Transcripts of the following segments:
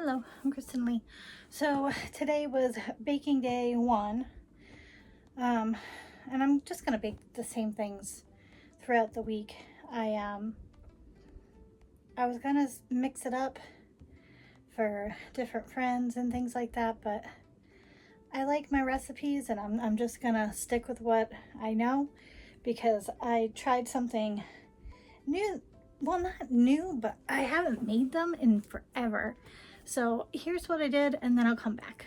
Hello, I'm Kristen Lee. So today was baking day 1, and I'm just gonna bake the same things throughout the week. I was gonna mix it up for different friends and things like that, but I like my recipes, and I'm just gonna stick with what I know because I tried something new. Well, not new, but I haven't made them in forever. So here's what I did, and then I'll come back.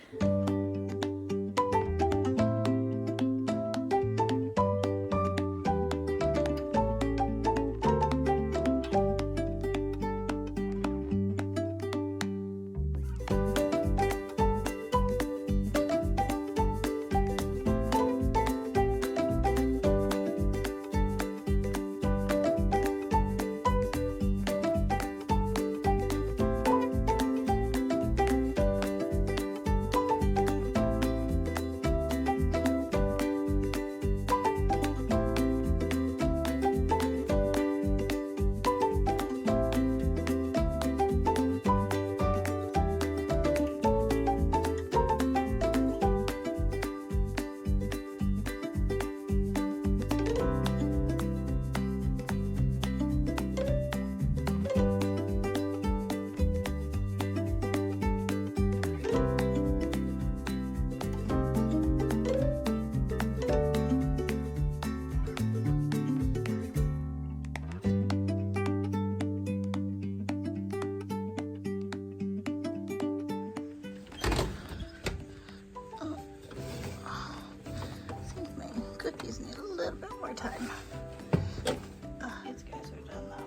Cookies need a little bit more time. These guys are done though.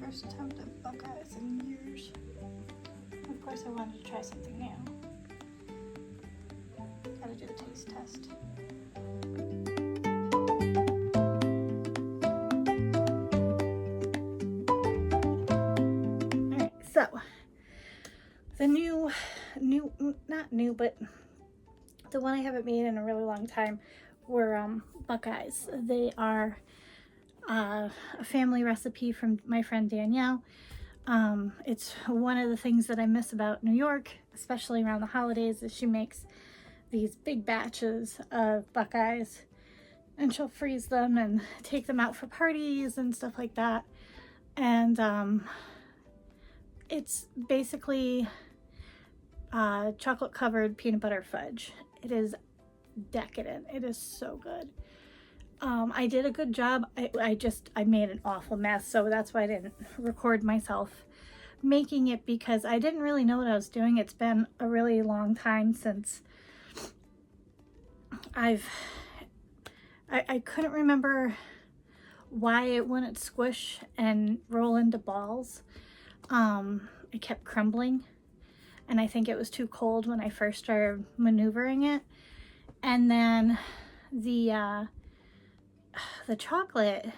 First attempt at Buckeyes in years. Of course I wanted to try something new. Gotta do a taste test. Alright, so the not new, but the one I haven't made in a really long time were Buckeyes. They are a family recipe from my friend Danielle. It's one of the things that I miss about New York, especially around the holidays, is she makes these big batches of Buckeyes and she'll freeze them and take them out for parties and stuff like that. And it's basically chocolate covered peanut butter fudge. It is decadent. It is so good. I did a good job. I made an awful mess, so that's why I didn't record myself making it, because I didn't really know what I was doing. It's been a really long time since I couldn't remember why it wouldn't squish and roll into balls. It kept crumbling, and I think it was too cold when I first started maneuvering it. And then the chocolate,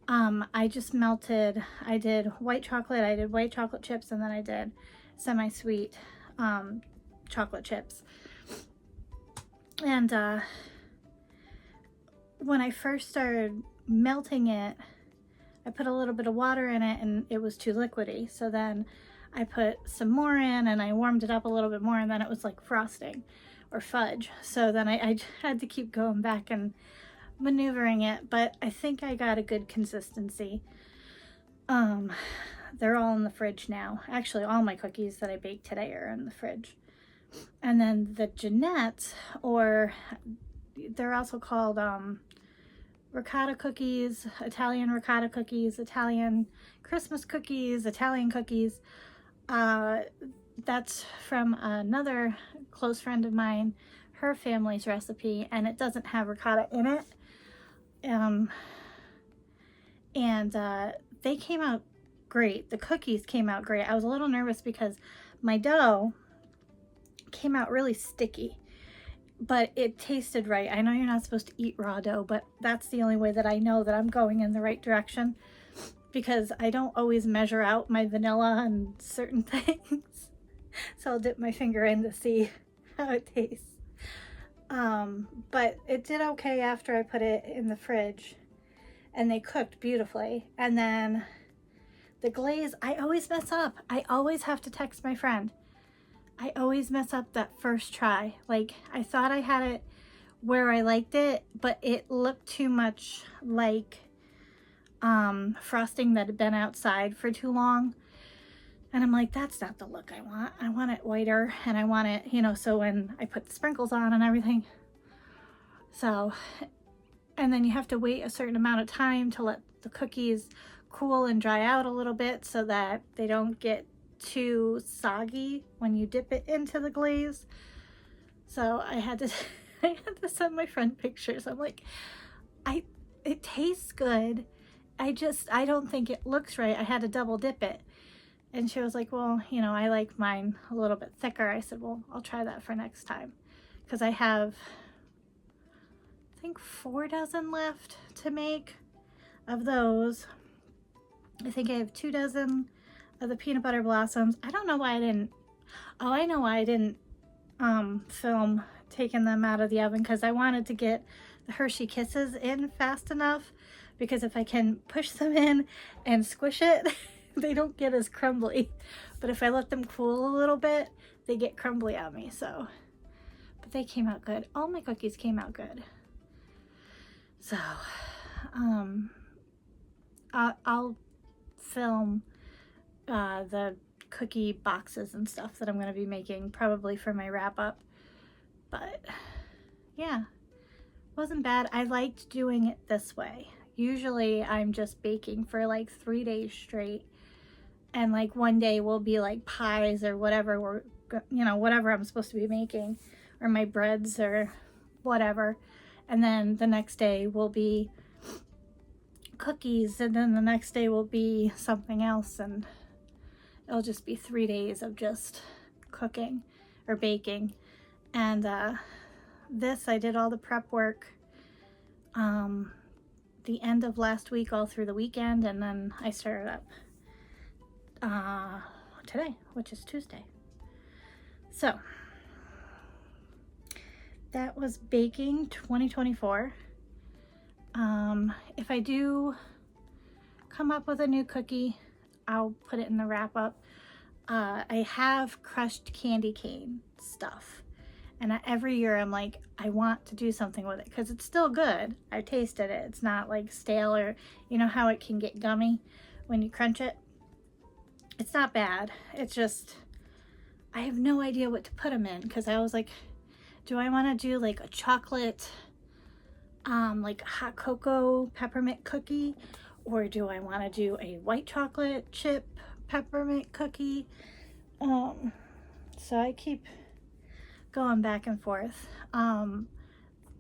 I just melted. I did white chocolate chips, and then I did semi-sweet chocolate chips. And when I first started melting it, I put a little bit of water in it and it was too liquidy. So then I put some more in and I warmed it up a little bit more, and then it was like frosting or fudge. So then I had to keep going back and maneuvering it, but I think I got a good consistency. They're all in the fridge now. Actually, all my cookies that I baked today are in the fridge. And then the Jeanettes, or they're also called ricotta cookies, Italian ricotta cookies, Italian Christmas cookies, Italian cookies. That's from another close friend of mine, her family's recipe, and it doesn't have ricotta in it. and they came out great. The cookies came out great. I was a little nervous because my dough came out really sticky, but it tasted right. I know you're not supposed to eat raw dough, but that's the only way that I know that I'm going in the right direction, because I don't always measure out my vanilla and certain things. So I'll dip my finger in to see how it tastes. But it did okay after I put it in the fridge, and they cooked beautifully. And then the glaze, I always mess up. I always have to text my friend. I always mess up that first try. Like, I thought I had it where I liked it, but it looked too much like frosting that had been outside for too long. And I'm like, that's not the look I want. I want it whiter, and I want it, you know, so when I put the sprinkles on and everything. So, and then you have to wait a certain amount of time to let the cookies cool and dry out a little bit so that they don't get too soggy when you dip it into the glaze. So I had to I had to send my friend pictures. I'm like, it tastes good. I don't think it looks right. I had to double dip it. And she was like, well, you know, I like mine a little bit thicker. I said, well, I'll try that for next time, because I have, I think, 4 dozen left to make of those. I think I have 2 dozen of the peanut butter blossoms. I don't know why I didn't, oh, I know why I didn't film taking them out of the oven, because I wanted to get the Hershey Kisses in fast enough, because if I can push them in and squish it, they don't get as crumbly. But if I let them cool a little bit, they get crumbly on me. So, but they came out good. All my cookies came out good. So, I'll film the cookie boxes and stuff that I'm going to be making probably for my wrap up. But yeah, wasn't bad. I liked doing it this way. Usually I'm just baking for like 3 days straight, and like one day will be like pies or whatever we're, you know, whatever I'm supposed to be making, or my breads or whatever, and then the next day will be cookies, and then the next day will be something else, and it'll just be 3 days of just cooking or baking. And this, I did all the prep work the end of last week all through the weekend, and then I started up today, which is Tuesday. So that was baking 2024. If I do come up with a new cookie, I'll put it in the wrap up. I have crushed candy cane stuff, and every year I'm like, I want to do something with it because it's still good. I tasted it. It's not like stale, or you know how it can get gummy when you crunch it. It's not bad. It's just, I have no idea what to put them in, because I was like, do I want to do like a chocolate, like hot cocoa peppermint cookie, or do I want to do a white chocolate chip peppermint cookie? So I keep going back and forth.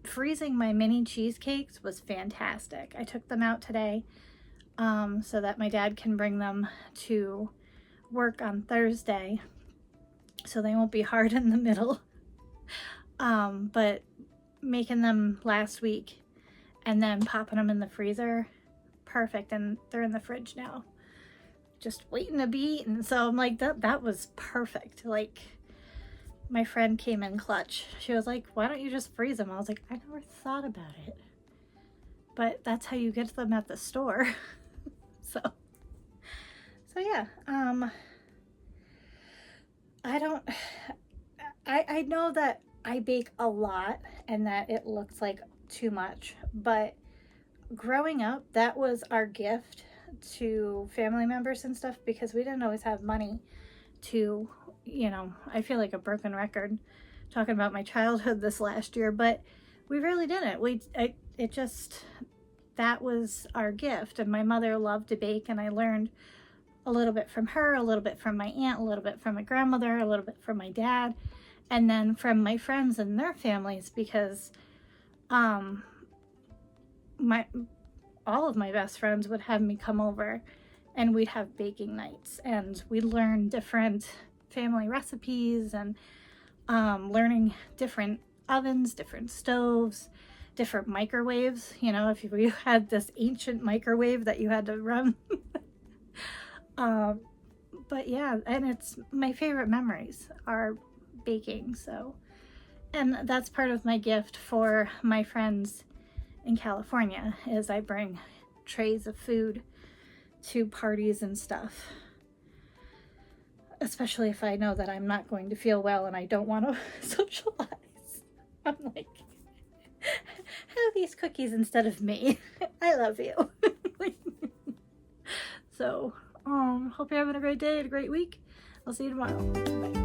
Freezing my mini cheesecakes was fantastic. I took them out today so that my dad can bring them to work on Thursday, so they won't be hard in the middle. But making them last week and then popping them in the freezer, perfect. And they're in the fridge now, just waiting to be eaten. So I'm like, that was perfect. Like, my friend came in clutch. She was like, why don't you just freeze them? I was like, I never thought about it, but that's how you get them at the store. So yeah, I know that I bake a lot and that it looks like too much, but growing up, that was our gift to family members and stuff, because we didn't always have money to, you know, I feel like a broken record talking about my childhood this last year, but we really didn't. That was our gift. And my mother loved to bake, and I learned a little bit from her, a little bit from my aunt, a little bit from my grandmother, a little bit from my dad, and then from my friends and their families, because all of my best friends would have me come over, and we'd have baking nights, and we'd learn different family recipes, and learning different ovens, different stoves, different microwaves. You know, if you had this ancient microwave that you had to run. But yeah, and it's my favorite memories are baking. So, and that's part of my gift for my friends in California, is I bring trays of food to parties and stuff, especially if I know that I'm not going to feel well and I don't want to socialize. I'm like, have these cookies instead of me. I love you. So, hope you're having a great day and a great week. I'll see you tomorrow. Bye.